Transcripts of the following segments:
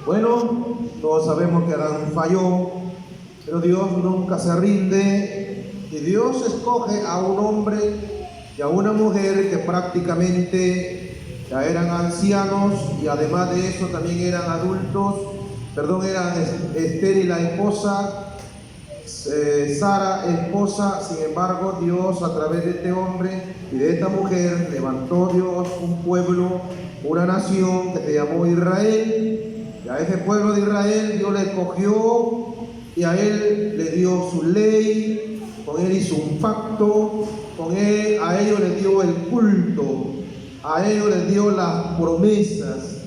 Bueno, todos sabemos que Adán falló, pero Dios nunca se rinde y Dios escoge a un hombre y a una mujer que prácticamente ya eran ancianos y además de eso también eran adultos, eran Esther la esposa, Sara esposa. Sin embargo, Dios a través de este hombre y de esta mujer levantó Dios un pueblo, una nación que se llamó Israel. Y a ese pueblo de Israel Dios le escogió y a él le dio su ley, con él hizo un pacto, a ellos les dio el culto, a ellos les dio las promesas,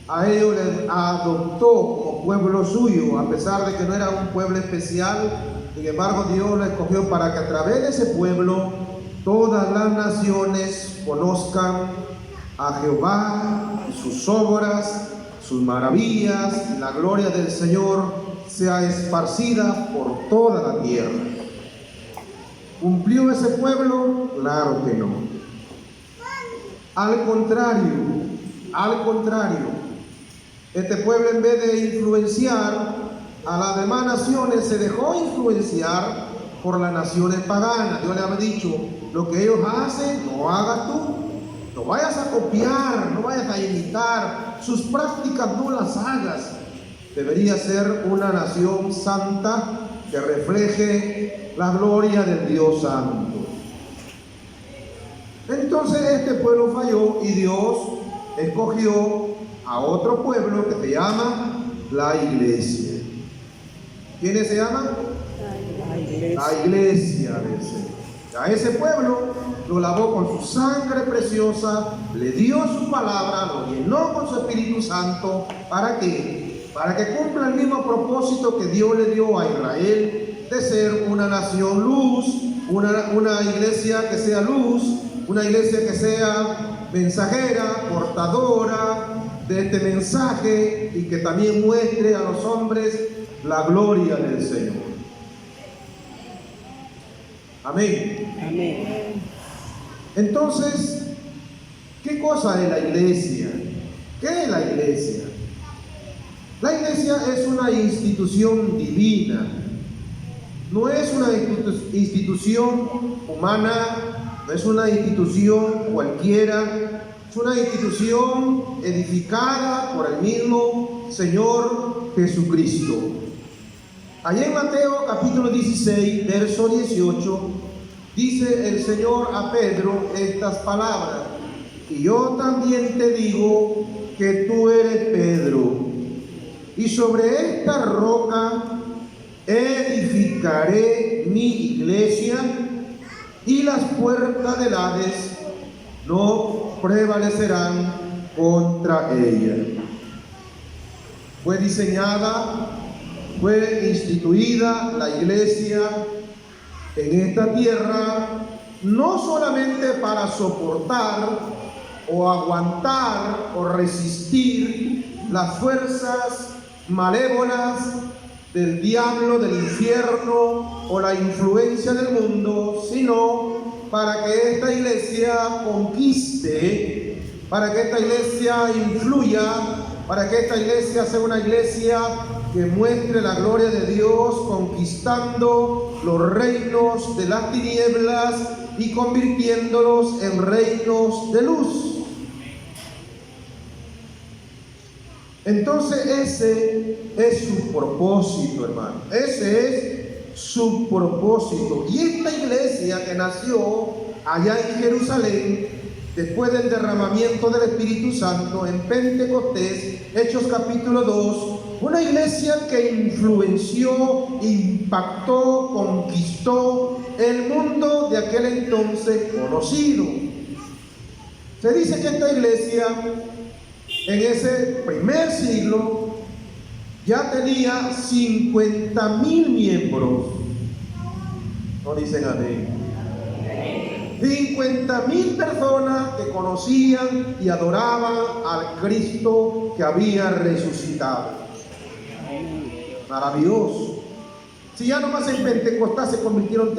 a ellos les adoptó como pueblo suyo, a pesar de que no era un pueblo especial. Sin embargo, Dios lo escogió para que a través de ese pueblo todas las naciones conozcan a Jehová y sus obras, sus maravillas, y la gloria del Señor sea esparcida por toda la tierra. ¿Cumplió ese pueblo? Claro que no. Al contrario, este pueblo, en vez de influenciar a las demás naciones, se dejó influenciar por las naciones paganas. Dios le había dicho: lo que ellos hacen, no hagas tú. No vayas a copiar, no vayas a imitar, sus prácticas no las hagas. Debería ser una nación santa que refleje la gloria del Dios santo. Entonces este pueblo falló y Dios escogió a otro pueblo que se llama la iglesia. ¿Quiénes se llaman? La iglesia del Señor. A ese pueblo lo lavó con su sangre preciosa, le dio su palabra, lo llenó con su Espíritu Santo. ¿Para qué? Para que cumpla el mismo propósito que Dios le dio a Israel, de ser una nación luz, una iglesia que sea luz, una iglesia que sea mensajera, portadora de este mensaje, y que también muestre a los hombres la gloria del Señor. Amén. Amén. Entonces, ¿qué cosa es la iglesia? ¿Qué es la iglesia? La iglesia es una institución divina. No es una institución humana, no es una institución cualquiera, es una institución edificada por el mismo Señor Jesucristo. Allá en Mateo capítulo 16, verso 18, dice el Señor a Pedro estas palabras: y yo también te digo que tú eres Pedro, y sobre esta roca edificaré mi iglesia, y las puertas del Hades no prevalecerán contra ella. Fue diseñada, fue instituida la iglesia en esta tierra, no solamente para soportar o aguantar o resistir las fuerzas malévolas del diablo, del infierno o la influencia del mundo, sino para que esta iglesia conquiste, para que esta iglesia influya, para que esta iglesia sea una iglesia que muestre la gloria de Dios, conquistando los reinos de las tinieblas y convirtiéndolos en reinos de luz. Entonces ese es su propósito, hermano. Ese es su propósito. Y esta iglesia que nació allá en Jerusalén, después del derramamiento del Espíritu Santo en Pentecostés, Hechos capítulo 2, una iglesia que influenció, impactó, conquistó el mundo de aquel entonces conocido. Se dice que esta iglesia en ese primer siglo ya tenía 50,000 miembros. No dicen amén. 50,000 personas que conocían y adoraban al Cristo que había resucitado. Maravilloso. Si ya nomás en Pentecostés se convirtieron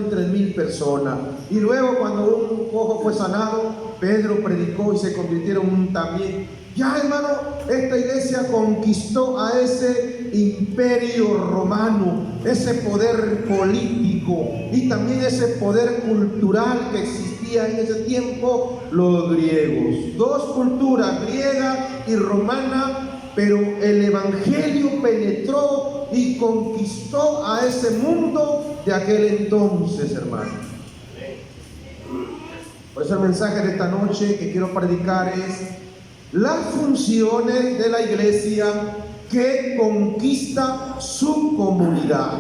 3.000 personas. Y luego cuando un cojo fue sanado, Pedro predicó y se convirtieron también. Ya, hermano, esta iglesia conquistó a ese imperio romano, ese poder político y también ese poder cultural que existía en ese tiempo, los griegos. Dos culturas, griega y romana. Pero el evangelio penetró y conquistó a ese mundo de aquel entonces, hermano. Por eso el mensaje de esta noche que quiero predicar es las funciones de la iglesia que conquista su comunidad.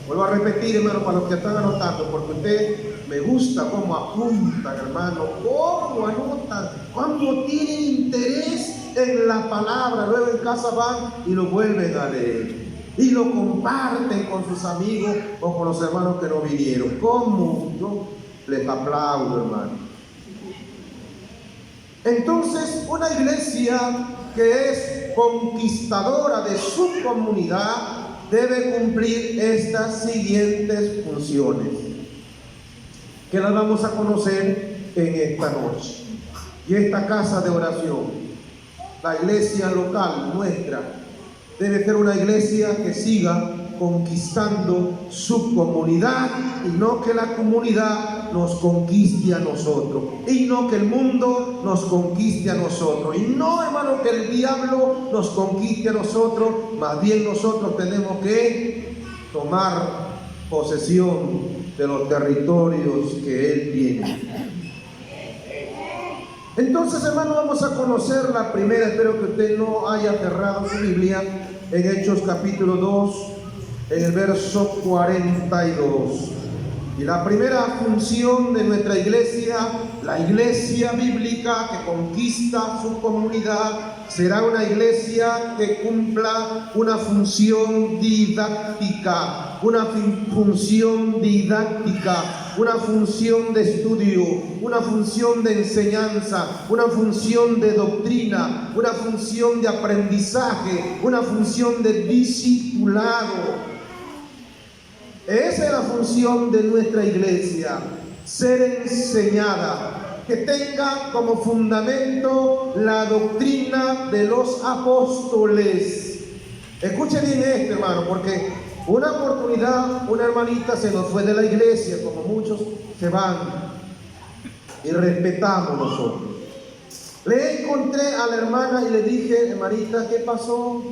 Vuelvo a repetir, hermano, para los que están anotando, porque usted me gusta cómo apuntan, hermano, cómo anotan, cuando tienen interés en la palabra, luego en casa van y lo vuelven a leer y lo comparten con sus amigos o con los hermanos que no vinieron. ¿Cómo? Yo les aplaudo, hermano. Entonces, una iglesia que es conquistadora de su comunidad debe cumplir estas siguientes funciones, que las vamos a conocer en esta noche. Y esta casa de oración, la iglesia local nuestra, debe ser una iglesia que siga conquistando su comunidad y no que la comunidad nos conquiste a nosotros, y no que el mundo nos conquiste a nosotros, y no, hermano, que el diablo nos conquiste a nosotros. Más bien nosotros tenemos que tomar posesión de los territorios que Él tiene. Entonces, hermano, vamos a conocer la primera. Espero que usted no haya cerrado su Biblia en Hechos capítulo 2, en el verso 42. Y la primera función de nuestra iglesia, la iglesia bíblica que conquista su comunidad, será una iglesia que cumpla una función didáctica, una función de estudio, una función de enseñanza, una función de doctrina, una función de aprendizaje, una función de discipulado. Esa es la función de nuestra iglesia, ser enseñada, que tenga como fundamento la doctrina de los apóstoles. Escuche bien esto, hermano, porque una oportunidad, una hermanita se nos fue de la iglesia, como muchos se van, y respetamos nosotros. Le encontré a la hermana y le dije: hermanita, ¿qué pasó?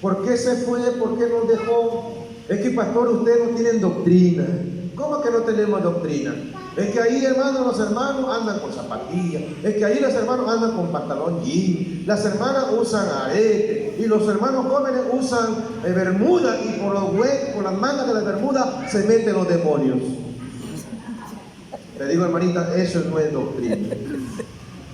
¿Por qué se fue? ¿Por qué nos dejó? Es que, pastor, ustedes no tienen doctrina. ¿Cómo que no tenemos doctrina? Es que ahí, hermanos, los hermanos andan con zapatillas. Es que ahí los hermanos andan con pantalón jean. Las hermanas usan arete. Y los hermanos jóvenes usan bermuda. Y por los huecos, por las mangas de la bermuda se meten los demonios. Le digo, hermanita, eso no es doctrina.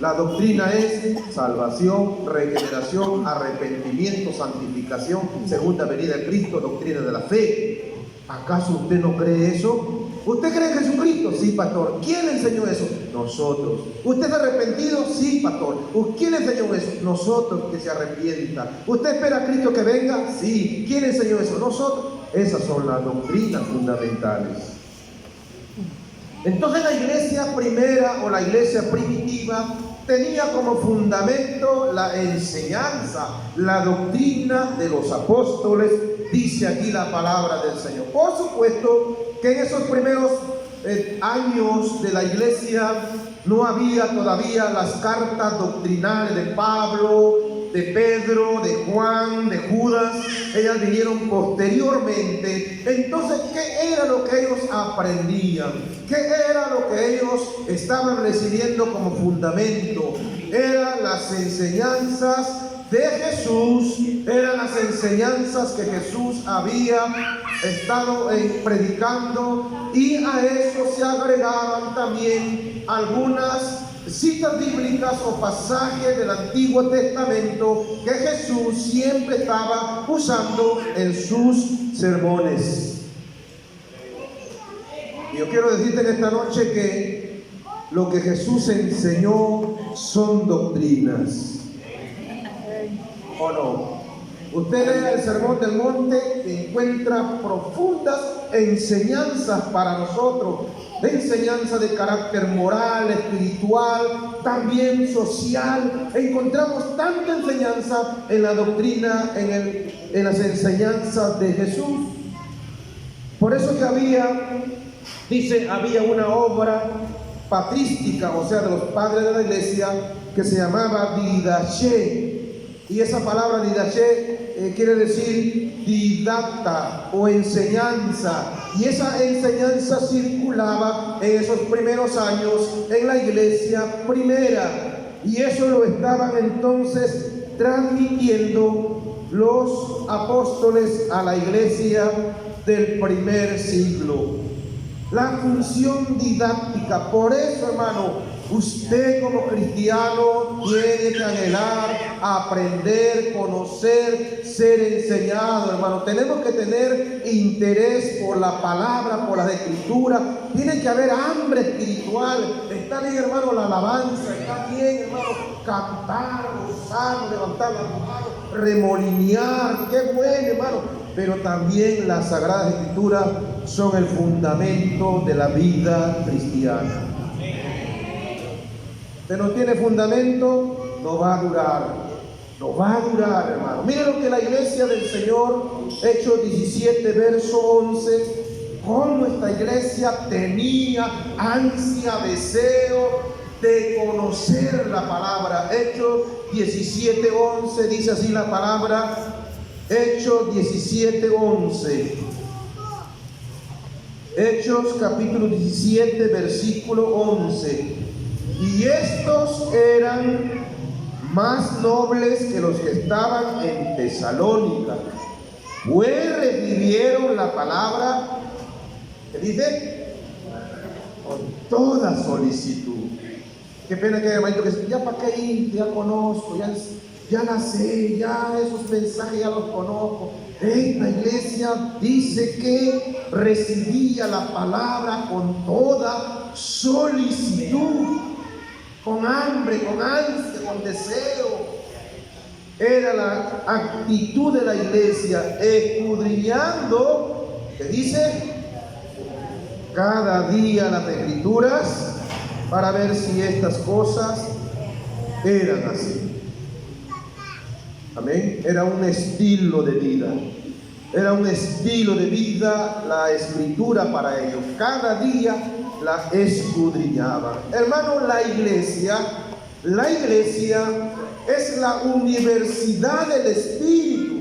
La doctrina es salvación, regeneración, arrepentimiento, santificación, segunda venida de Cristo, doctrina de la fe. ¿Acaso usted no cree eso? ¿Usted cree en Jesucristo? Sí, pastor. ¿Quién le enseñó eso? Nosotros. ¿Usted es arrepentido? Sí, pastor. ¿Quién le enseñó eso? Nosotros, que se arrepienta. ¿Usted espera a Cristo que venga? Sí. ¿Quién le enseñó eso? Nosotros. Esas son las doctrinas fundamentales. Entonces la iglesia primera o la iglesia primitiva tenía como fundamento la enseñanza, la doctrina de los apóstoles, dice aquí la palabra del Señor. Por supuesto que en esos primeros años de la iglesia no había todavía las cartas doctrinales de Pablo, de Pedro, de Juan, de Judas. Ellas vinieron posteriormente. Entonces, ¿qué era lo que ellos aprendían? ¿Qué era lo que ellos estaban recibiendo como fundamento? Eran las enseñanzas de Jesús, eran las enseñanzas que Jesús había estado predicando, y a eso se agregaban también algunas citas bíblicas o pasajes del Antiguo Testamento que Jesús siempre estaba usando en sus sermones. Y yo quiero decirte en esta noche que lo que Jesús enseñó son doctrinas, ¿o no? Usted lea el Sermón del Monte y encuentra profundas enseñanzas para nosotros, de enseñanza de carácter moral, espiritual, también social. Encontramos tanta enseñanza en la doctrina, en las enseñanzas de Jesús. Por eso que había una obra patrística, o sea, de los padres de la iglesia, que se llamaba didaché. Y esa palabra didaché quiere decir didacta o enseñanza. Y esa enseñanza circulaba en esos primeros años en la iglesia primera. Y eso lo estaban entonces transmitiendo los apóstoles a la iglesia del primer siglo. La función didáctica. Por eso, hermano, usted como cristiano tiene que anhelar, aprender, conocer, ser enseñado, hermano. Tenemos que tener interés por la palabra, por las escrituras. Tiene que haber hambre espiritual. Está bien, hermano, la alabanza. Está bien, hermano, cantar, gozar, levantar las manos, remolinear. Qué bueno, hermano. Pero también las Sagradas Escrituras son el fundamento de la vida cristiana. Si no tiene fundamento, no va a durar. No va a durar, hermano. Miren lo que la iglesia del Señor, Hechos 17, verso 11, con nuestra iglesia tenía ansia, deseo de conocer la palabra. Hechos 17, 11, dice así la palabra. Hechos 17, 11. Hechos capítulo 17, versículo 11. Y estos eran más nobles que los que estaban en Tesalónica, pues recibieron la palabra, ¿qué dice? Con toda solicitud. Qué pena que haya hermanito que dice, ya para qué ir, ya conozco, ya la sé, ya esos mensajes ya los conozco. La iglesia dice que recibía la palabra con toda solicitud, con hambre, con ansia, con deseo. Era la actitud de la iglesia, escudriñando, ¿qué dice? Cada día las escrituras, para ver si estas cosas eran así. Amén. Era un estilo de vida. Era un estilo de vida la escritura para ellos. Cada día la escudriñaban. Hermano, la iglesia es la universidad del Espíritu.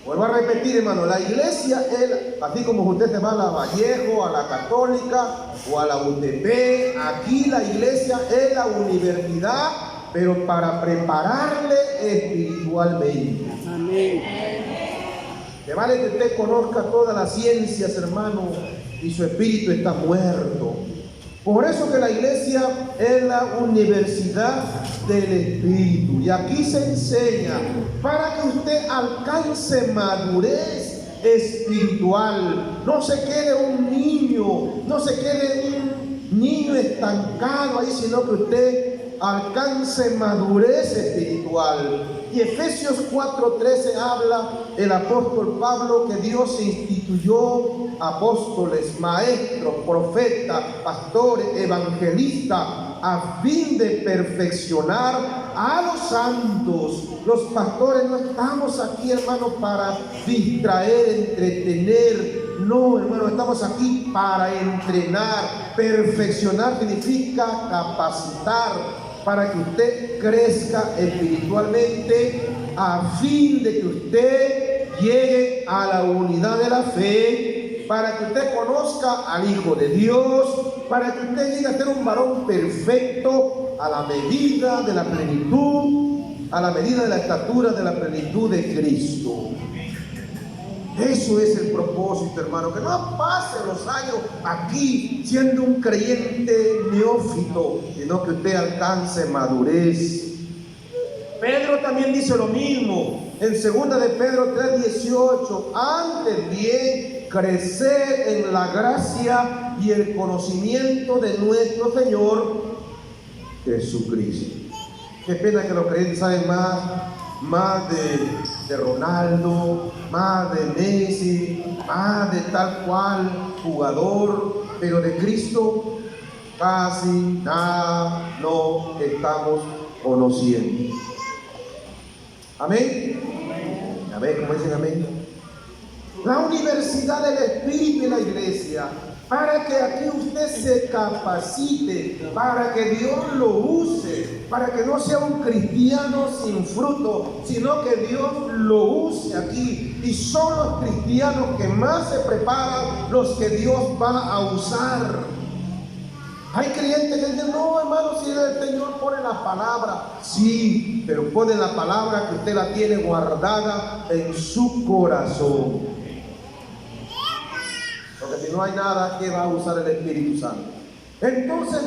Vuelvo a repetir, hermano, la iglesia es, así como usted se va a la Vallejo, a la Católica o a la UTP, aquí la iglesia es la universidad, pero para prepararle espiritualmente. Amén. Que vale que usted conozca todas las ciencias, hermano, y su espíritu está muerto. Por eso que la iglesia es la universidad del espíritu. Y aquí se enseña para que usted alcance madurez espiritual. No se quede un niño, no se quede un niño estancado ahí, sino que usted alcance madurez espiritual. Y Efesios 4:13 habla el apóstol Pablo que Dios instituyó apóstoles, maestros, profetas, pastores, evangelistas, a fin de perfeccionar a los santos. Los pastores no estamos aquí, hermano, para distraer, entretener. No, hermano, estamos aquí para entrenar. Perfeccionar significa capacitar, para que usted crezca espiritualmente, a fin de que usted llegue a la unidad de la fe, para que usted conozca al Hijo de Dios, para que usted llegue a ser un varón perfecto a la medida de la plenitud, a la medida de la estatura de la plenitud de Cristo. Eso es el propósito, hermano, que no pase los años aquí siendo un creyente neófito, sino que usted alcance madurez. Pedro también dice lo mismo en 2 de Pedro 3:18, antes bien crecer en la gracia y el conocimiento de nuestro Señor Jesucristo. Qué pena que los creyentes saben más de Ronaldo, más de Messi, más de tal cual jugador, pero de Cristo casi nada no estamos conociendo. Amén. Amén, como dicen amén. La universidad del Espíritu y la iglesia, para que aquí usted se capacite, para que Dios lo use, para que no sea un cristiano sin fruto, sino que Dios lo use aquí. Y son los cristianos que más se preparan, los que Dios va a usar. Hay creyentes que dicen, no hermano, si el Señor pone la palabra, sí, pero pone la palabra que usted la tiene guardada en su corazón. Porque si no hay nada, ¿qué va a usar el Espíritu Santo? Entonces,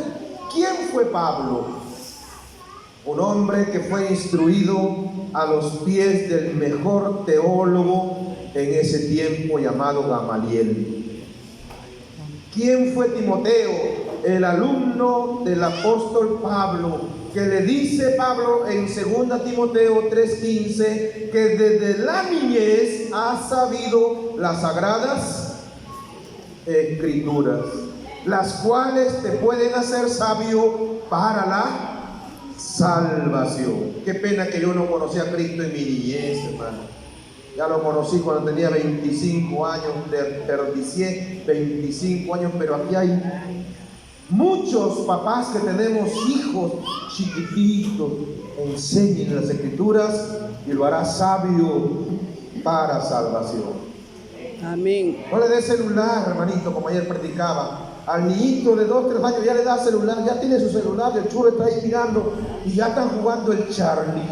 ¿quién fue Pablo? Un hombre que fue instruido a los pies del mejor teólogo en ese tiempo, llamado Gamaliel. ¿Quién fue Timoteo? El alumno del apóstol Pablo, que le dice Pablo en 2 Timoteo 3:15 que desde la niñez ha sabido las sagradas escrituras, las cuales te pueden hacer sabio para la salvación. Qué pena que yo no conocí a Cristo en mi niñez, hermano. Ya lo conocí cuando tenía 25 años, desperdicié 25 años, pero aquí hay muchos papás que tenemos hijos chiquititos. Enseñen las escrituras y lo hará sabio para salvación. Amén. No le dé celular, hermanito, como ayer predicaba. Al niñito de 2, 3 años ya le da celular, ya tiene su celular, el chulo está ahí mirando y ya están jugando el Charlie.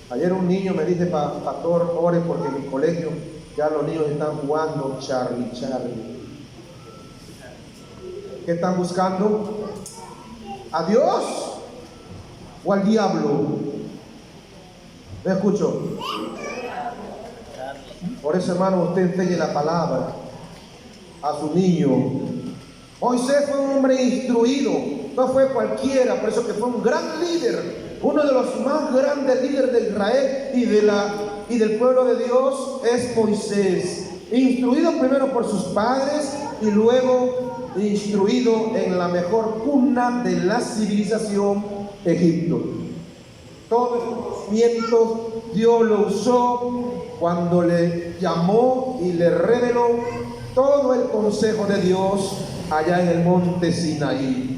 Ayer un niño me dice, pastor, ore porque en mi colegio ya los niños están jugando Charlie. ¿Qué están buscando? ¿A Dios o al diablo? ¿Me escucho? Por eso, hermano, usted enseñe la palabra a su niño. Moisés fue un hombre instruido, no fue cualquiera, por eso que fue un gran líder. Uno de los más grandes líderes de Israel y del pueblo de Dios es Moisés. Instruido primero por sus padres y luego instruido en la mejor cuna de la civilización, Egipto. Todo el conocimiento Dios lo usó cuando le llamó y le reveló todo el consejo de Dios allá en el monte Sinaí.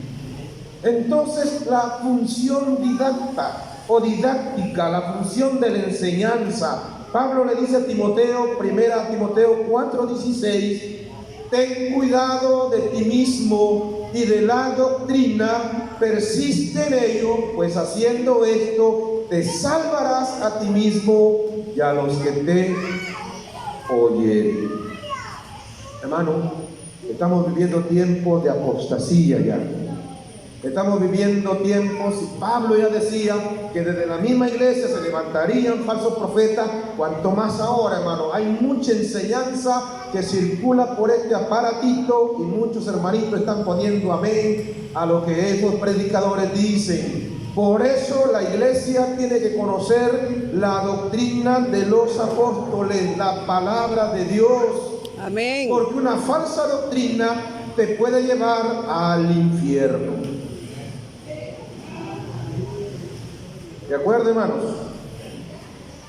Entonces la función didáctica, la función de la enseñanza, Pablo le dice a Timoteo, 1 Timoteo 4:16, ten cuidado de ti mismo y de la doctrina, persiste en ello, pues haciendo esto te salvarás a ti mismo y a los que te oyeren. Hermano, estamos viviendo tiempos de apostasía ya. Estamos viviendo tiempos, y Pablo ya decía que desde la misma iglesia se levantarían falsos profetas, cuanto más ahora, hermano. Hay mucha enseñanza que circula por este aparatito y muchos hermanitos están poniendo amén a lo que esos predicadores dicen. Por eso la iglesia tiene que conocer la doctrina de los apóstoles, la palabra de Dios. Amén. Porque una falsa doctrina te puede llevar al infierno. ¿De acuerdo, hermanos?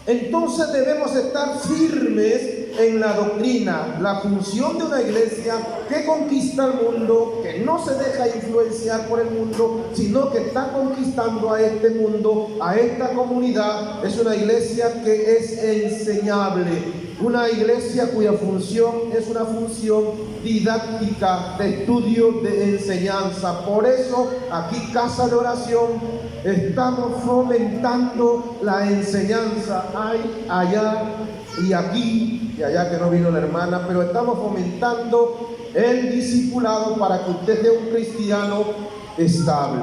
Entonces debemos estar firmes en la doctrina, la función de una iglesia que conquista el mundo, que no se deja influenciar por el mundo, sino que está conquistando a este mundo, a esta comunidad. Es una iglesia que es enseñable. Una iglesia cuya función es una función didáctica, de estudio, de enseñanza. Por eso aquí, Casa de Oración, estamos fomentando la enseñanza. Hay allá y aquí, y allá que no vino la hermana, pero estamos fomentando el discipulado para que usted sea un cristiano estable.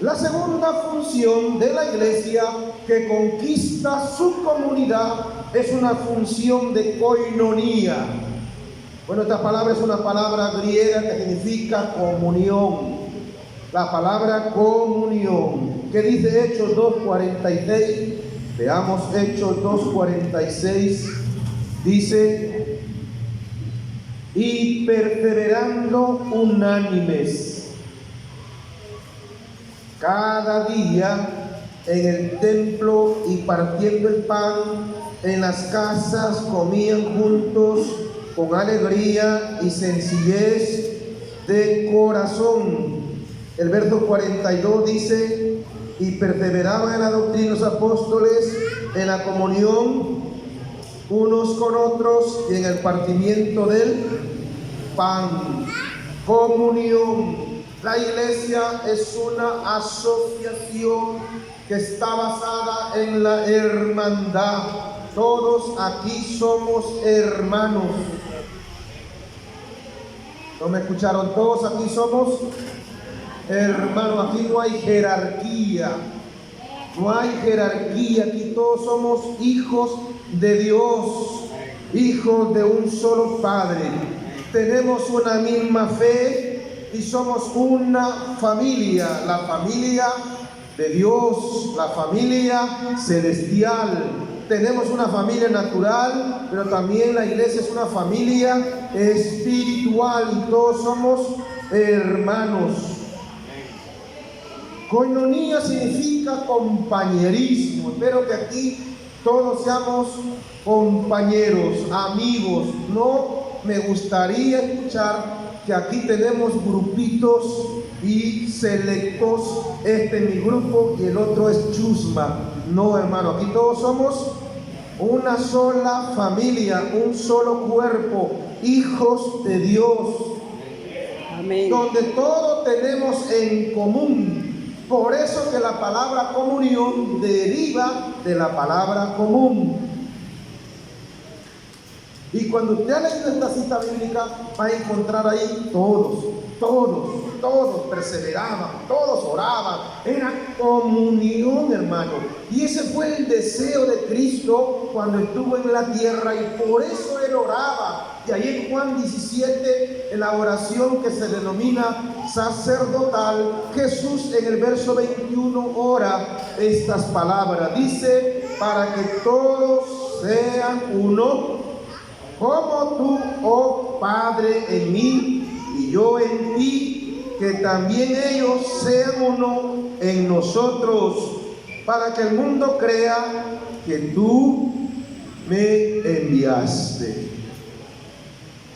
La segunda función de la iglesia que conquista su comunidad es una función de koinonía. Bueno, esta palabra es una palabra griega que significa comunión. la palabra comunión. ¿Qué dice Hechos 2:46? Veamos Hechos 2:46. Dice: y perseverando unánimes cada día en el templo y partiendo el pan en las casas, comían juntos con alegría y sencillez de corazón. El verso 42 dice: y perseveraban en la doctrina los apóstoles, en la comunión unos con otros y en el partimiento del pan. Comunión. La iglesia es una asociación que está basada en la hermandad. Todos aquí somos hermanos. ¿No me escucharon? Todos aquí somos hermanos. Aquí no hay jerarquía. No hay jerarquía. Aquí todos somos hijos de Dios, hijos de un solo Padre. Tenemos una misma fe y somos una familia, la familia de Dios, la familia celestial. Tenemos una familia natural, pero también la iglesia es una familia espiritual y todos somos hermanos. Koinonia significa compañerismo. Espero que aquí todos seamos compañeros, amigos. No me gustaría escuchar que aquí tenemos grupitos y selectos. Este es mi grupo y el otro es chusma. No, hermano, aquí todos somos una sola familia, un solo cuerpo, hijos de Dios. Amén. Donde todo tenemos en común. Por eso que la palabra comunión deriva de la palabra común. Y cuando usted ha leído esta cita bíblica, va a encontrar ahí todos perseveraban, todos oraban. Era comunión, hermano. Y ese fue el deseo de Cristo cuando estuvo en la tierra y por eso Él oraba. Y ahí en Juan 17, en la oración que se denomina sacerdotal, Jesús en el verso 21 ora estas palabras. Dice: para que todos sean uno, como tú, oh Padre, en mí y yo en ti, que también ellos sean uno en nosotros, para que el mundo crea que tú me enviaste.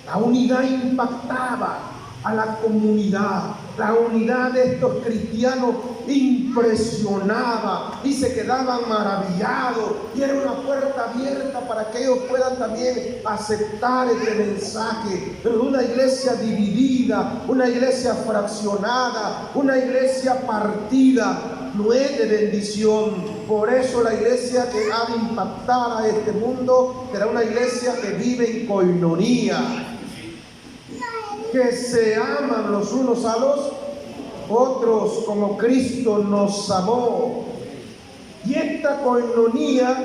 La unidad impactaba a la comunidad. La unidad de estos cristianos impresionaba y se quedaban maravillados. Y era una puerta abierta para que ellos puedan también aceptar este mensaje. Pero una iglesia dividida, una iglesia fraccionada, una iglesia partida, no es de bendición. Por eso la iglesia que ha de impactar a este mundo será una iglesia que vive en koinonia, que se aman los unos a los otros como Cristo nos amó. Y esta koinonía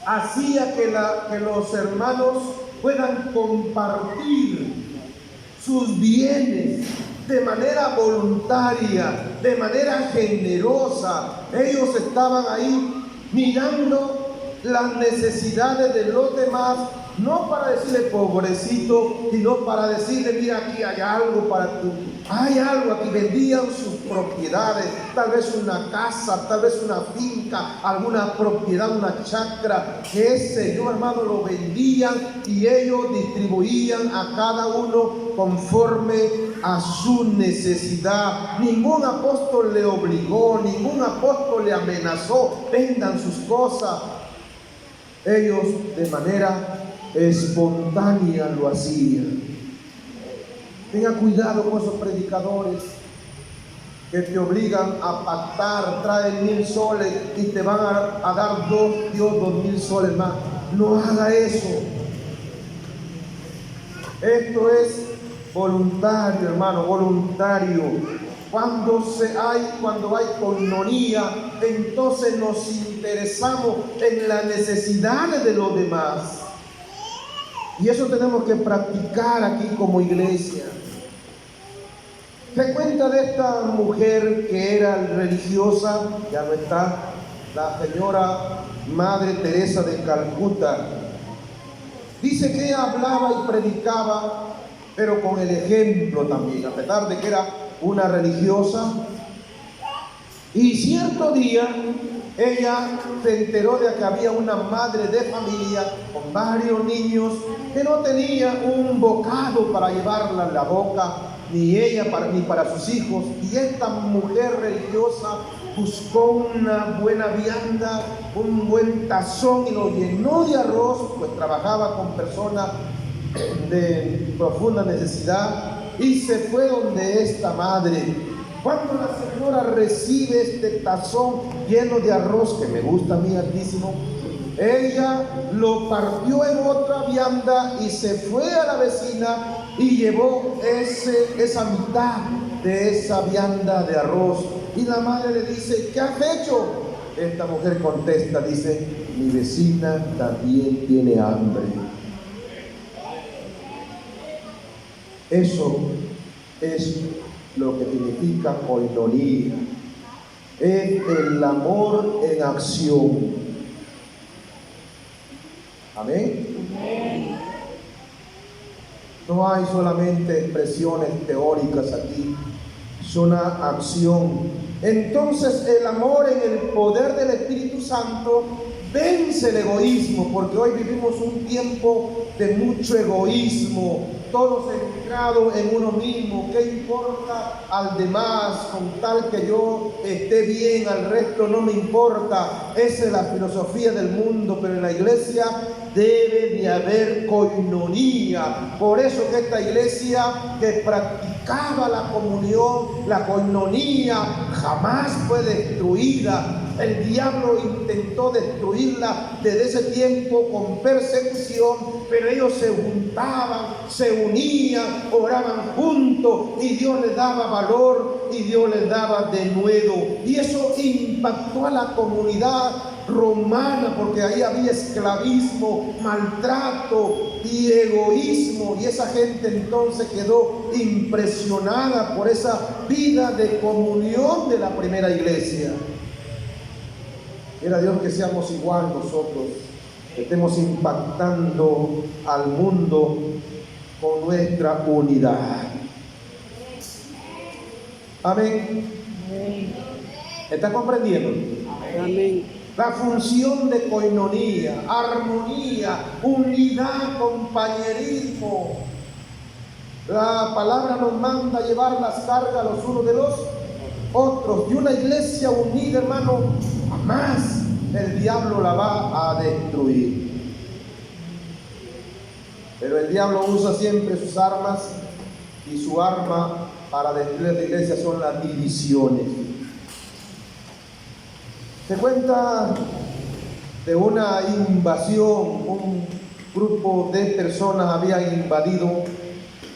hacía que los hermanos puedan compartir sus bienes de manera voluntaria, de manera generosa. Ellos estaban ahí mirando las necesidades de los demás, no para decirle pobrecito, sino para decirle: mira, aquí hay algo para tú. Hay algo aquí. Vendían sus propiedades, tal vez una casa, tal vez una finca, alguna propiedad, una chacra, que ese Señor, hermano, lo vendían y ellos distribuían a cada uno conforme a su necesidad. Ningún apóstol le obligó, ningún apóstol le amenazó: vendan sus cosas. Ellos de manera espontánea lo hacían. Tenga cuidado con esos predicadores que te obligan a pactar, traen 1,000 soles y te van a dar 2,000 soles más. No haga eso. Esto es voluntario, hermano, voluntario. Cuando hay koinonía, entonces nos interesamos en las necesidades de los demás. Y eso tenemos que practicar aquí como iglesia. Se cuenta de esta mujer que era religiosa, ya no está, la señora Madre Teresa de Calcuta. Dice que ella hablaba y predicaba, pero con el ejemplo también, a pesar de que era una religiosa. Y cierto día ella se enteró de que había una madre de familia con varios niños que no tenía un bocado para llevarla en la boca, ni ella ni para sus hijos. Y esta mujer religiosa buscó una buena vianda, un buen tazón y lo llenó de arroz, pues trabajaba con personas de profunda necesidad, y se fue donde esta madre. Cuando la señora recibe este tazón lleno de arroz, que me gusta a mí altísimo, ella lo partió en otra vianda y se fue a la vecina y llevó esa mitad de esa vianda de arroz. Y la madre le dice: ¿qué has hecho? Esta mujer contesta, dice: mi vecina también tiene hambre. Eso es lo que significa koinonía. Es el amor en acción. Amén. No hay solamente expresiones teóricas aquí, es una acción. Entonces el amor en el poder del Espíritu Santo vence el egoísmo, porque hoy vivimos un tiempo de mucho egoísmo, todo centrado en uno mismo. ¿Qué importa al demás con tal que yo esté bien? Al resto no me importa. Esa es la filosofía del mundo, pero en la iglesia debe de haber koinonía. Por eso que esta iglesia que practicaba la comunión, la koinonía, jamás fue destruida. El diablo intentó destruirla desde ese tiempo con persecución, pero ellos se juntaban, se unían, oraban juntos y Dios les daba valor y Dios les daba denuedo. Y eso impactó a la comunidad romana, porque ahí había esclavismo, maltrato y egoísmo, y esa gente entonces quedó impresionada por esa vida de comunión de la primera iglesia. Quiera Dios que seamos igual nosotros, que estemos impactando al mundo con nuestra unidad. Amén. ¿Está comprendiendo? Amén. La función de koinonía, armonía, unidad, compañerismo. La palabra nos manda llevar las cargas los unos de los otros. Y una iglesia unida, hermano, jamás el diablo la va a destruir. Pero el diablo usa siempre sus armas, y su arma para destruir la iglesia son las divisiones. Se cuenta de una invasión. Un grupo de personas había invadido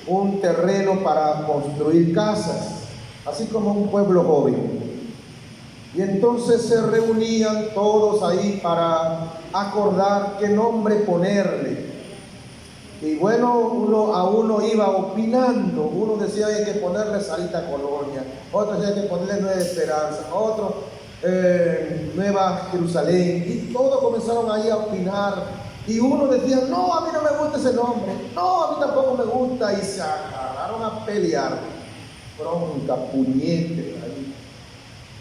un terreno para construir casas, así como un pueblo joven. Y entonces se reunían todos ahí para acordar qué nombre ponerle. Y bueno, uno iba opinando. Uno decía: hay que ponerle Sarita Colonia, otro decía: hay que ponerle Nueva Esperanza, otro Nueva Jerusalén. Y todos comenzaron ahí a opinar. Y uno decía: no, a mí no me gusta ese nombre, no, a mí tampoco me gusta. Y se agarraron a pelear, bronca, puñete ahí,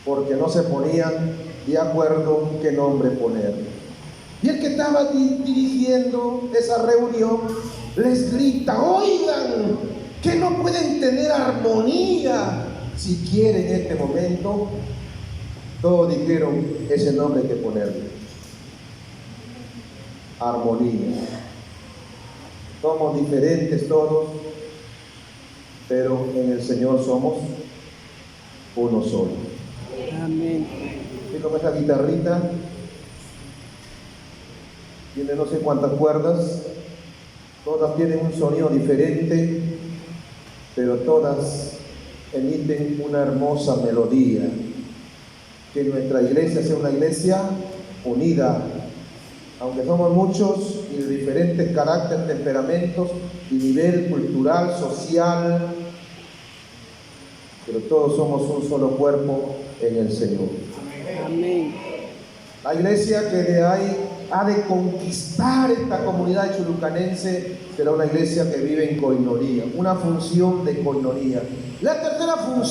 porque no se ponían de acuerdo qué nombre poner. Y el que estaba dirigiendo esa reunión les grita: oigan, que no pueden tener armonía. Si quieren en este momento, todos dijeron: ese nombre hay que ponerle, armonía. Somos diferentes todos, pero en el Señor somos uno solo. Amén. Y como esta guitarrita tiene no sé cuántas cuerdas, todas tienen un sonido diferente, pero todas emiten una hermosa melodía. Que nuestra iglesia sea una iglesia unida, aunque somos muchos y de diferentes caracteres, temperamentos y nivel cultural, social. pero todos somos un solo cuerpo en el Señor. Amén. La iglesia que de ahí ha de conquistar esta comunidad chulucanense será una iglesia que vive en coinonía, una función de coinonía. La tercera función